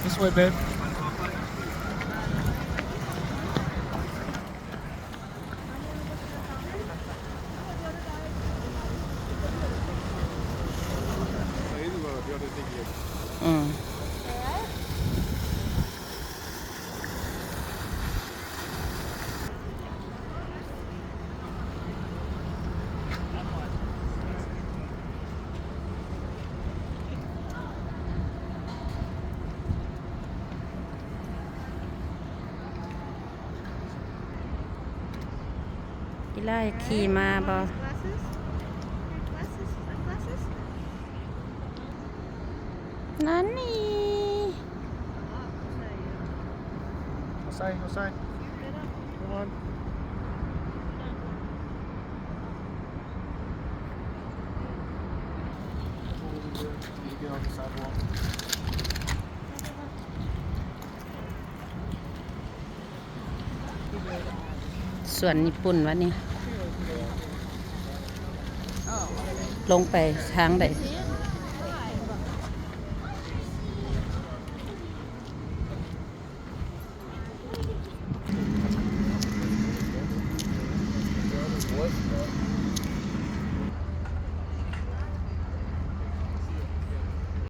This way, babe.อีไล่ขี่มาบ่นั่นนี่ Outside, outside. Come on. You get on the sidewalk. ส่วนญี่ปุ่นวะนี่ลงไปทางใด See it?